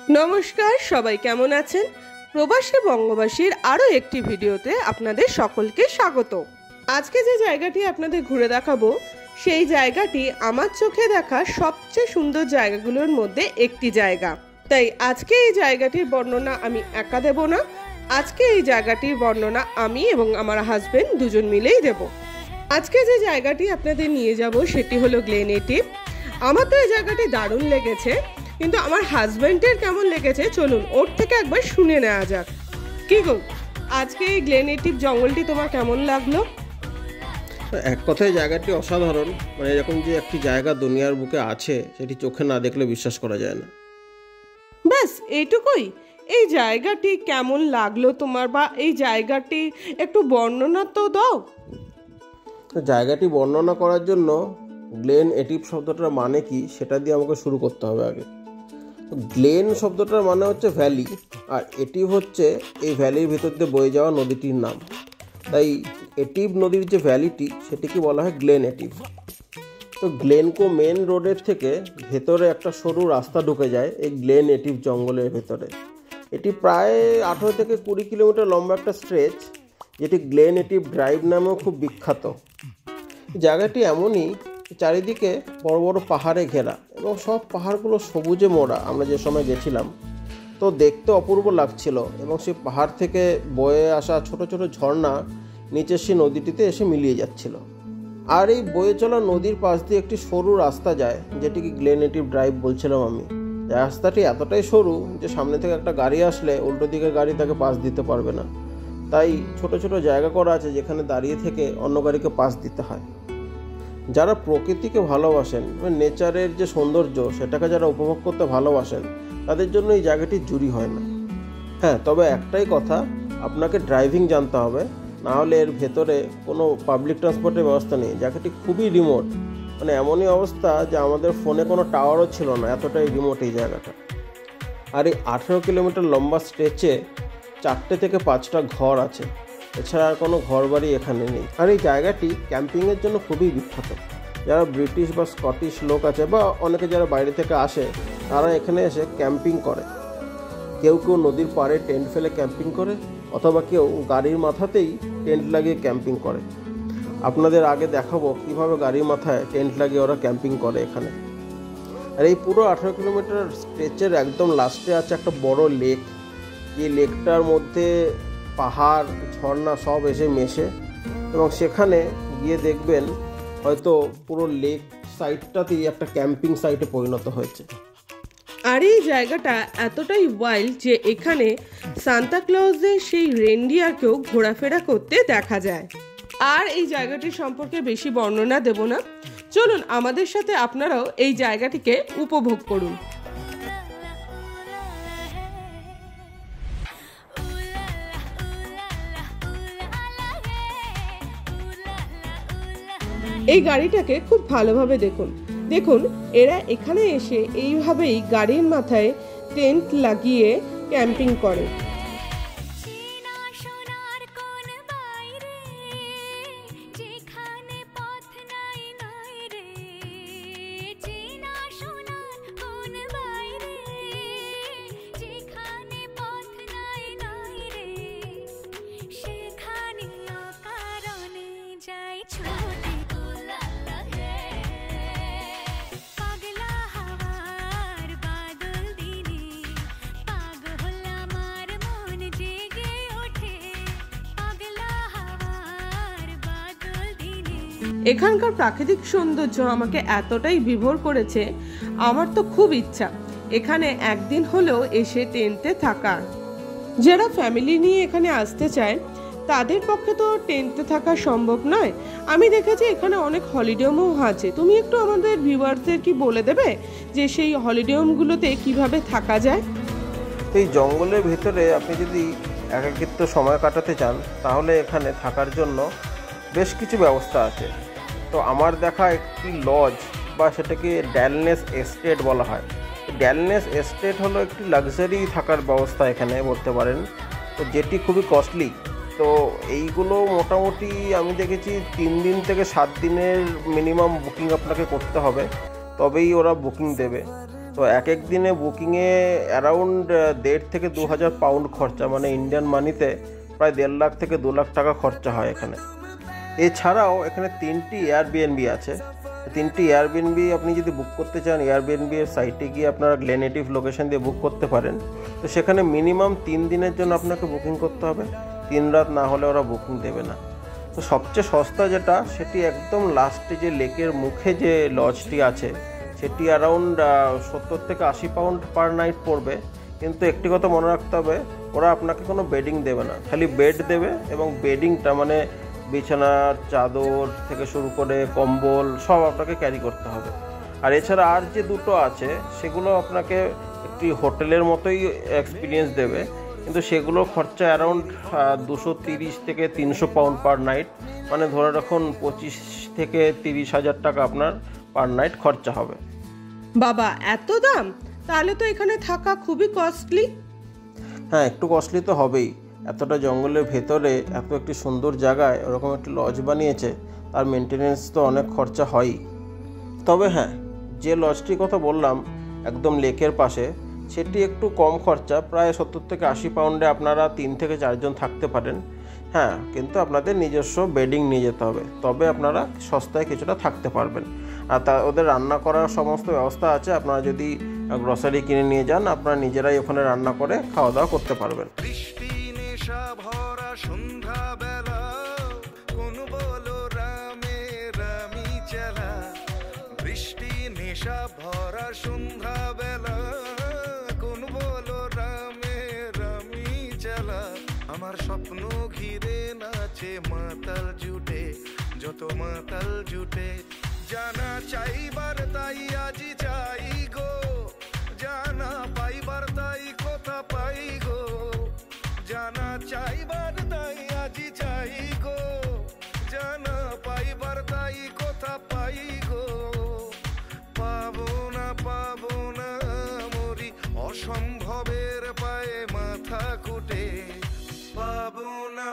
নমস্কার, সবাই কেমন আছেন? প্রবাসী বঙ্গবাসীর আরও একটি ভিডিওতে আপনাদের সকলকে স্বাগত। আজকে যে জায়গাটি আপনাদের ঘুরে দেখাবো সেই জায়গাটি আমার চোখে দেখা সবচেয়ে সুন্দর জায়গাগুলোর মধ্যে একটি জায়গা। তাই আজকে এই জায়গাটির বর্ণনা আমি একা দেব না, আজকে এই জায়গাটির বর্ণনা আমি এবং আমার হাজবেন্ড দুজন মিলেই দেব। আজকে যে জায়গাটি আপনাদের নিয়ে যাব সেটি হলো গ্লেনেটিভ। আমার তো এই জায়গাটি দারুণ লেগেছে, কিন্তু আমার হাজব্যান্ডের কেমন লেগেছে চলুন ওর থেকে একবার শুনে নেওয়া যাক। কি গো, আজকে এই গ্লেনেটিভ জঙ্গলটি তোমার কেমন লাগলো? এক কথায় জায়গাটি অসাধারণ। মানে এরকম যে একটি জায়গা দুনিয়ার বুকে আছে সেটি চোখে না দেখলে বিশ্বাস করা যায় না। ব্যাস এইটুকুই। এই জায়গাটি কেমন লাগলো তোমার, বা এই জায়গাটি একটু বর্ণনা তো দাও। জায়গাটি বর্ণনা করার জন্য গ্লেনেটিভ শব্দটার মানে কি সেটা দিয়ে আমাকে শুরু করতে হবে আগে। গ্লেন শব্দটার মানে হচ্ছে ভ্যালি, আর এটিভ হচ্ছে এই ভ্যালির ভিতর দিয়ে বয়ে যাওয়া নদীটির নাম। তাই এটিভ নদীর যে ভ্যালিটি সেটিকে বলা হয় গ্লেনেটিভ। তো গ্লেনকো মেন রোডের থেকে ভেতরে একটা সরু রাস্তা ঢুকে যায় এই গ্লেনেটিভ জঙ্গলের ভেতরে। এটি প্রায় 18 থেকে 20 কিলোমিটার লম্বা একটা স্ট্রেচ, যেটি গ্লেনেটিভ ড্রাইভ নামেও খুব বিখ্যাত। জায়গাটি এমনই, চারিদিকে বড় বড় পাহাড়ে ঘেরা এবং সব পাহাড়গুলো সবুজে মোড়া। আমরা যে সময় গেছিলাম তো দেখতে অপূর্ব লাগছিল, এবং সেই পাহাড় থেকে বয়ে আসা ছোট ছোট ঝর্ণা নিচের সেই নদীটিতে এসে মিলিয়ে যাচ্ছিল। আর এই বয়ে চলা নদীর পাশ দিয়ে একটি সরু রাস্তা যায়, যেটিকে গ্লেনেটিভ ড্রাইভ বলছিলাম আমি। রাস্তাটি এতটাই সরু যে সামনে থেকে একটা গাড়ি আসলে উল্টো দিকের গাড়ি তাকে পাস দিতে পারবে না। তাই ছোট ছোট জায়গা করা আছে যেখানে দাঁড়িয়ে থেকে অন্য গাড়িকে পাস দিতে হয়। যারা প্রকৃতিকে ভালোবাসেন, নেচারের যে সৌন্দর্য সেটাকে যারা উপভোগ করতে ভালোবাসেন, তাদের জন্য এই জায়গাটি জুড়ি হয় না। হ্যাঁ, তবে একটাই কথা, আপনাকে ড্রাইভিং জানতে হবে, না হলে এর ভেতরে কোনো পাবলিক ট্রান্সপোর্টের ব্যবস্থা নেই। জায়গাটি খুবই রিমোট, মানে এমনই অবস্থা যে আমাদের ফোনে কোনো টাওয়ারও ছিল না, এতটাই রিমোট এই জায়গাটা। আর এই 18 কিলোমিটার লম্বা স্ট্রেচে 4 থেকে 5টা ঘর আছে, এছাড়া আর কোনো ঘর বাড়ি এখানে নেই। আর এই জায়গাটি ক্যাম্পিংয়ের জন্য খুবই বিখ্যাত। যারা ব্রিটিশ বা স্কটিশ লোক আছে, বা অনেকে যারা বাইরে থেকে আসে, তারা এখানে এসে ক্যাম্পিং করে। কেউ কেউ নদীর পাড়ে টেন্ট ফেলে ক্যাম্পিং করে, অথবা কেউ গাড়ির মাথাতেই টেন্ট লাগিয়ে ক্যাম্পিং করে। আপনাদের আগে দেখাবো কিভাবে গাড়ির মাথায় টেন্ট লাগিয়ে ওরা ক্যাম্পিং করে এখানে। আর এই পুরো 18 কিলোমিটার স্ট্রেচের একদম লাস্টে আছে একটা বড় লেক। এই লেকটার মধ্যে পাহাড় ঝর্ণা সব এসে মেশে, এবং সেখানে গিয়ে দেখবেন হয়তো পুরো লেক সাইডটাতেই একটা ক্যাম্পিং সাইটে পরিণত হয়েছে। আর এই জায়গাটা এতটাই ওয়াইল্ড যে এখানে সান্তা ক্লজের সেই রেনডিয়ারকেও ঘোরাফেরা করতে দেখা যায়। আর এই জায়গাটির সম্পর্কে বেশি বর্ণনা দেব না, চলুন আমাদের সাথে আপনারাও এই জায়গাটিকে উপভোগ করুন। এই গাড়িটাকে খুব ভালোভাবে দেখুন। দেখুন, এরা এখানে এসে এইভাবেই গাড়ির মাথায় টেন্ট লাগিয়ে ক্যাম্পিং করে। এখানকার প্রাকৃতিক সৌন্দর্য আমাকে এতটাই বিভোর করেছে, আমার তো খুব ইচ্ছা এখানে একদিন হলেও এসে টেন্টে থাকার। যারা ফ্যামিলি নিয়ে এখানে আসতে চায় তাদের পক্ষে তো টেন্টে থাকা সম্ভব নয়। আমি দেখেছি এখানে অনেক হলিডে হোমও আছে। তুমি একটু আমাদের ভিউয়ারদের কি বলে দেবে যে সেই হলিডে হোমগুলোতে কিভাবে থাকা যায়? এই জঙ্গলের ভেতরে আপনি যদি একাকিত্ব সময় কাটাতে চান, তাহলে এখানে থাকার জন্য বেশ কিছু ব্যবস্থা আছে। তো আমার দেখা একটি লজ, বা সেটাকে ড্যালনেস এস্টেট বলা হয়। ড্যালনেস এস্টেট হলো একটি লাক্সারি থাকার ব্যবস্থা এখানে বলতে পারেন, তো যেটি খুবই কস্টলি। তো এইগুলো মোটামুটি আমি দেখেছি 3 দিন থেকে 7 দিনের মিনিমাম বুকিং আপনাকে করতে হবে, তবেই ওরা বুকিং দেবে। তো তো এক এক দিনে বুকিংয়ে অ্যারাউন্ড 1.5 থেকে 2,000 পাউন্ড খরচা, মানে ইন্ডিয়ান মানিতে প্রায় 1.5 লাখ থেকে 2 লাখ টাকা খরচা হয় এখানে। এছাড়াও এখানে 3টি এয়ারবিএনবি আছে। 3টি এয়ারবিএনবি আপনি যদি বুক করতে চান, এয়ারবিএনবি এর সাইটে গিয়ে আপনারা গ্লেনেটিভ লোকেশন দিয়ে বুক করতে পারেন। তো সেখানে মিনিমাম 3 দিনের জন্য আপনাকে বুকিং করতে হবে, 3 রাত না হলে ওরা বুকিং দেবে না। তো সবচেয়ে সস্তা যেটা, সেটি একদম লাস্টে যে লেকের মুখে যে লজটি আছে, সেটি অ্যারাউন্ড 70 থেকে 80 পাউন্ড পার নাইট পড়বে। কিন্তু একটি কথা মনে রাখতে হবে, ওরা আপনাকে কোনো বেডিং দেবে না, খালি বেড দেবে, এবং বেডিংটা মানে বিছানার চাদর থেকে শুরু করে কম্বল সব আপনাকে ক্যারি করতে হবে। আর এছাড়া আর যে দুটো আছে সেগুলো আপনাকে একটি হোটেলের মতোই এক্সপিরিয়েন্স দেবে, কিন্তু সেগুলোর খরচা অ্যারাউন্ড 230 থেকে 300 পাউন্ড পার নাইট, মানে ধরে রাখুন 25 থেকে 30,000 টাকা আপনার পার নাইট খরচা হবে। বাবা, এত দাম! তাহলে তো এখানে থাকা খুবই কস্টলি। হ্যাঁ, একটু কস্টলি তো হবেই। এতটা জঙ্গলের ভেতরে এত একটি সুন্দর জায়গায় ওরকম একটি লজ বানিয়েছে, তার মেনটেনেন্স তো অনেক খরচা হয়ই। তবে হ্যাঁ, যে লজটির কথা বললাম একদম লেকের পাশে, সেটি একটু কম খরচা, প্রায় 70 থেকে 80 পাউন্ডে আপনারা 3 থেকে 4 জন থাকতে পারেন। হ্যাঁ, কিন্তু আপনাদের নিজস্ব বেডিং নিয়ে যেতে হবে, তবে আপনারা সস্তায় কিছুটা থাকতে পারবেন। আর ওদের রান্না করার সমস্ত ব্যবস্থা আছে। আপনারা যদি গ্রসারি কিনে নিয়ে যান, আপনারা নিজেরাই ওখানে রান্না করে খাওয়া দাওয়া করতে পারবেন। আমার স্বপ্ন ঘিরে নাচে মাতাল জুটে, যত মাতাল জুটে, জানা চাইবার তাই আজি চাই গো, জানা পাইবার তাই কথা পাই গো, জানা চাইবার তাই আজি চাই গো, জানা পাইবার তাই কথা পাই গো। পাবো না মরি অসম্ভবের পায়ে মাথা কুটে, পাবো না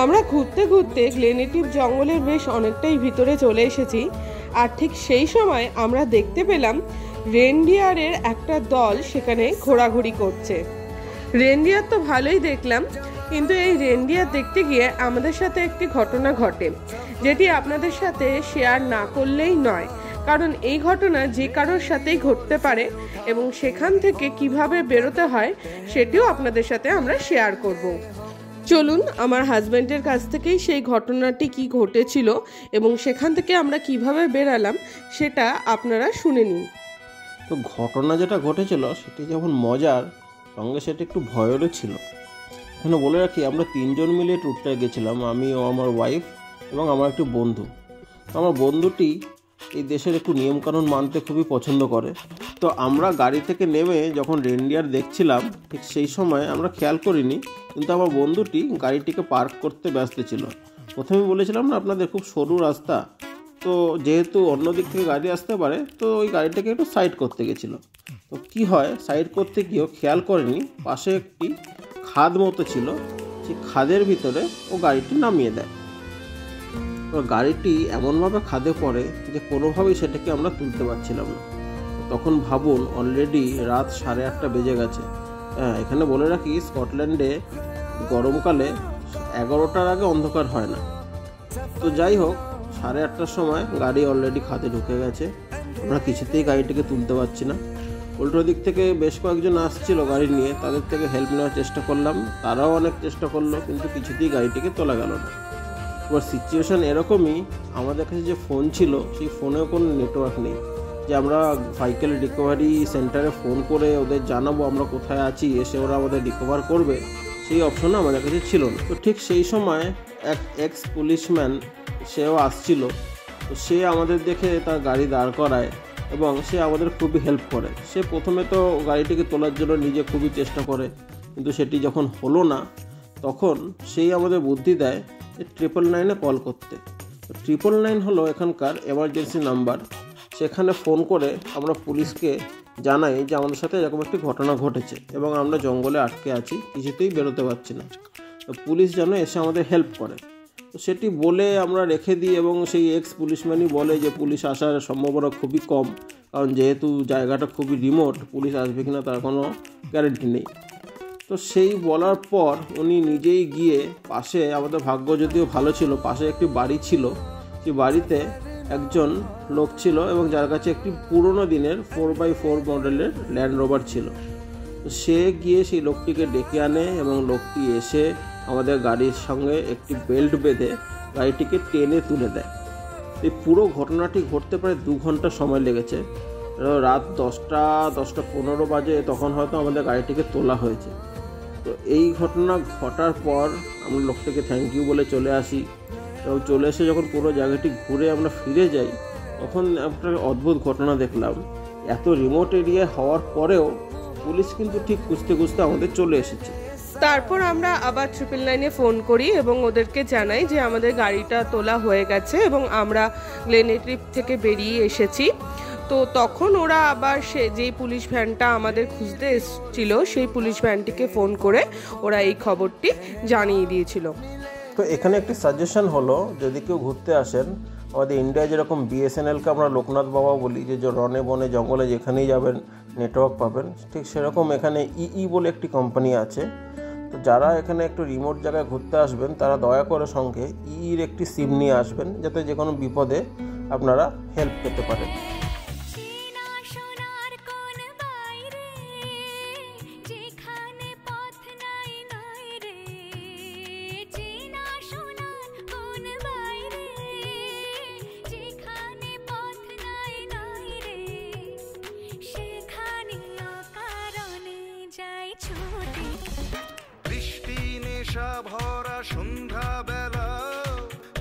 আমরা ঘুরতে ঘুরতে গ্লেনেটিভ জঙ্গলের বেশ অনেকটাই ভিতরে চলে এসেছি। আর ঠিক সেই সময় আমরা দেখতে পেলাম রেনডিয়ারের একটা দল সেখানে ঘোরাঘুরি করছে। রেনডিয়ার তো ভালোই দেখলাম, কিন্তু এই রেনডিয়ার দেখতে গিয়ে আমাদের সাথে একটি ঘটনা ঘটে, যেটি আপনাদের সাথে শেয়ার না করলেই নয়। কারণ এই ঘটনা যে কারোর সাথেই ঘটতে পারে, এবং সেখান থেকে কিভাবে বেরোতে হয় সেটিও আপনাদের সাথে আমরা শেয়ার করব। চলুন আমার হাজব্যান্ডের কাছ থেকেই সেই ঘটনাটি কি ঘটেছিল এবং সেখান থেকে আমরা কিভাবে বেরালাম সেটা আপনারা শুনে নিন। তো ঘটনা যেটা ঘটেছিল সেটি যেমন মজার, সঙ্গে সেটা একটু ভয়েরও ছিল। এখানে বলে রাখি, আমরা 3 জন মিলে ট্যুরটায় গেছিলাম, আমি ও আমার ওয়াইফ এবং আমার একটি বন্ধু। আমার বন্ধুটি এই দেশের একটু নিয়মকানুন মানতে খুবই পছন্দ করে। তো আমরা গাড়ি থেকে নেমে যখন রেনডিয়ার দেখছিলাম, ঠিক সেই সময় আমরা খেয়াল করিনি, কিন্তু আমার বন্ধুটি গাড়িটিকে পার্ক করতে ব্যস্ত ছিল। প্রথমে বলেছিলাম না আপনাদের, খুব সরু রাস্তা, তো যেহেতু অন্য দিক থেকে গাড়ি আসতে পারে, তো ওই গাড়িটাকে একটু সাইড করতে গেছিলো। তো কি হয়, সাইড করতে গিয়েও খেয়াল করেনি পাশে একটি খাদ মতো ছিল, সেই খাদের ভিতরে ও গাড়িটি নামিয়ে দেয়। গাড়িটি এমনভাবে খাদে পড়ে যে কোনোভাবেই সেটাকে আমরা তুলতে পারছিলাম না। তখন ভাবুন, অলরেডি রাত 8:30 বেজে গেছে। হ্যাঁ, এখানে বলে রাখি, স্কটল্যান্ডে গরমকালে 11টার আগে অন্ধকার হয় না। তো যাই হোক, 8:30টার সময় গাড়ি অলরেডি খাদে ঢুকে গেছে। আমরা কিছুতেই গাড়িটিকে তুলতে পারছি না। উল্টো দিক থেকে বেশ কয়েকজন আসছিল গাড়ি নিয়ে, তাদের থেকে হেল্প নেওয়ার চেষ্টা করলাম, তারাও অনেক চেষ্টা করলো, কিন্তু কিছুতেই গাড়িটিকে তোলা গেল না। এবার সিচুয়েশান এরকমই, আমাদের কাছে যে ফোন ছিল সেই ফোনেও কোনো নেটওয়ার্ক নেই যে আমরা ভেহিক্যাল রিকভারি সেন্টারে ফোন করে ওদের জানাবো আমরা কোথায় আছি, এসে ওরা আমাদের রিকভার করবে, সেই অপশনও আমাদের কাছে ছিল না। তো ঠিক সেই সময় এক এক্স পুলিশম্যান সেও আসছিল। তো সে আমাদের দেখে তার গাড়ি দাঁড় করায় এবং সে আমাদের খুবই হেল্প করে। সে প্রথমে তো গাড়িটিকে তোলার জন্য নিজে খুবই চেষ্টা করে, কিন্তু সেটি যখন হলো না তখন সেই আমাদের বুদ্ধি দেয় যে 999-এ কল করতে। 999 হলো এখানকার এমার্জেন্সি নাম্বার। সেখানে ফোন করে আমরা পুলিশকে জানাই যে আমাদের সাথে এরকম একটি ঘটনা ঘটেছে এবং আমরা জঙ্গলে আটকে আছি, কিছুতেই বেরোতে পারছি না, তো পুলিশ যেন এসে আমাদের হেল্প করে। তো সেটি বলে আমরা রেখে দিই এবং সেই এক্স পুলিশম্যানই বলে যে পুলিশ আসার সম্ভাবনা খুবই কম, কারণ যেহেতু জায়গাটা খুবই রিমোট, পুলিশ আসবে কিনা তার কোনো গ্যারেন্টি নেই। তো সেই বলার পর উনি নিজেই গিয়ে পাশে, আমাদের ভাগ্য যদিও ভালো ছিল, পাশে একটি বাড়ি ছিল, সেই বাড়িতে একজন লোক ছিল এবং যার কাছে একটি পুরনো দিনের 4x4 মডেলের ল্যান্ড রোভার ছিল। তো সে গিয়ে সেই লোকটিকে ডেকে আনে এবং লোকটি এসে আমাদের গাড়ির সঙ্গে একটি বেল্ট বেঁধে গাড়িটিকে টেনে তুলে দেয়। এই পুরো ঘটনাটি ঘটতে প্রায় 2 ঘন্টা সময় লেগেছে। রাত 10টা-10টা 15 বাজে তখন হয়তো আমাদের গাড়িটিকে তোলা হয়েছে। তো এই ঘটনা ঘটার পর আমরা লোকটাকে থ্যাংক ইউ বলে চলে আসি এবং চলে এসে যখন পুরো জায়গাটি ঘুরে আমরা ফিরে যাই তখন একটা অদ্ভুত ঘটনা দেখলাম। এত রিমোট এরিয়া হওয়ার পরেও পুলিশ কিন্তু ঠিক খুঁজতে খুঁজতে আমাদের চলে এসেছে। তারপর আমরা আবার 999-এ ফোন করি এবং ওদেরকে জানাই যে আমাদের গাড়িটা তোলা হয়ে গেছে এবং আমরা গ্লেনেটিভ থেকে বেরিয়ে এসেছি। তো তখন ওরা আবার যেই পুলিশ ভ্যানটা আমাদের খুঁজতে এসেছিল সেই পুলিশ ভ্যানটিকে ফোন করে ওরা এই খবরটি জানিয়ে দিয়েছিল। তো এখানে একটি সাজেশন হলো, যদি কেউ ঘুরতে আসেন, আমাদের ইন্ডিয়ায় যেরকম BSNLকে আমরা লোকনাথ বাবা বলি, যে রনে বনে জঙ্গলে যেখানেই যাবেন নেটওয়ার্ক পাবেন, ঠিক সেরকম এখানে EE বলে একটি কোম্পানি আছে। তো যারা এখানে একটু রিমোট জায়গায় ঘুরতে আসবেন তারা দয়া করে সঙ্গে EEর একটি সিম নিয়ে আসবেন, যাতে যে কোনো বিপদে আপনারা হেল্প পেতে পারেন। ভরা সন্ধ্যা বেলা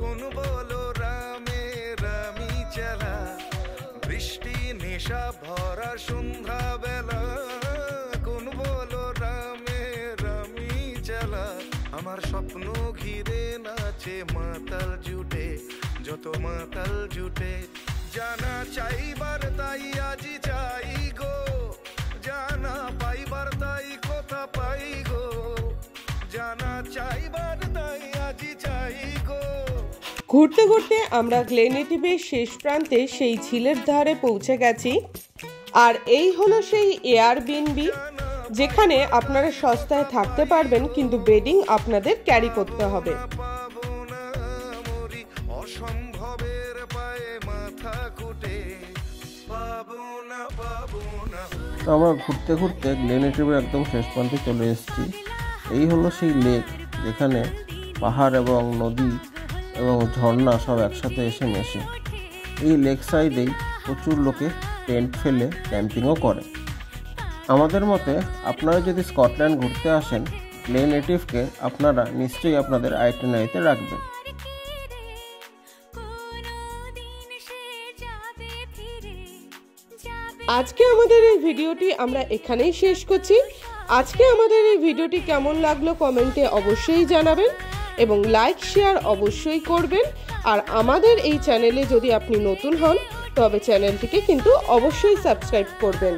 কোন বলো রামে রামি চালা, বৃষ্টি নেশা ভরা সন্ধ্যা বেলা কোন বলো রামে রামি চালা। আমার স্বপ্ন ঘিরে নাচে মাতাল জুটে, যত মাতাল জুটে, জানা চাইবার তাই আজি চাই গো, জানা পাইবার তাই কথা পাই গো, জানা চাইবার তাই আজি চাই গো। ঘুরতে ঘুরতে আমরা গ্লেনেটিভের শেষ প্রান্তে সেই ঝিলের ধারে পৌঁছে গেছি। আর এই হলো সেই এয়ারবিএনবি, যেখানে আপনারা সস্তায় থাকতে পারবেন, কিন্তু বেডিং আপনাদের ক্যারি করতে হবে। অসম্ভবের পায়ে মাথা কুটে পাবো না। তো আমরা ঘুরতে ঘুরতে গ্লেনেটিভের একদম শেষ প্রান্তে চলে এসেছি। এই হলো সেই লেক, যেখানে পাহাড় এবং নদী এবং ঝর্ণা সব একসাথে এসে মেশে। এই লেক সাইডেই প্রচুর লোকে টেন্ট ফেলে ক্যাম্পিংও করে। আমাদের মতে আপনারা যদি স্কটল্যান্ড ঘুরতে আসেন, গ্লেনেটিভকে আপনারা নিশ্চয়ই আপনাদের আইটিনারিতে রাখবেন। আজকে আমাদের এই ভিডিওটি আমরা এখানেই শেষ করছি। আজকে আমাদের এই ভিডিওটি কেমন লাগলো কমেন্টে অবশ্যই জানাবেন এবং লাইক শেয়ার অবশ্যই করবেন। আর আমাদের এই চ্যানেলে যদি আপনি নতুন হন তবে চ্যানেলটিকে কিন্তু অবশ্যই সাবস্ক্রাইব করবেন।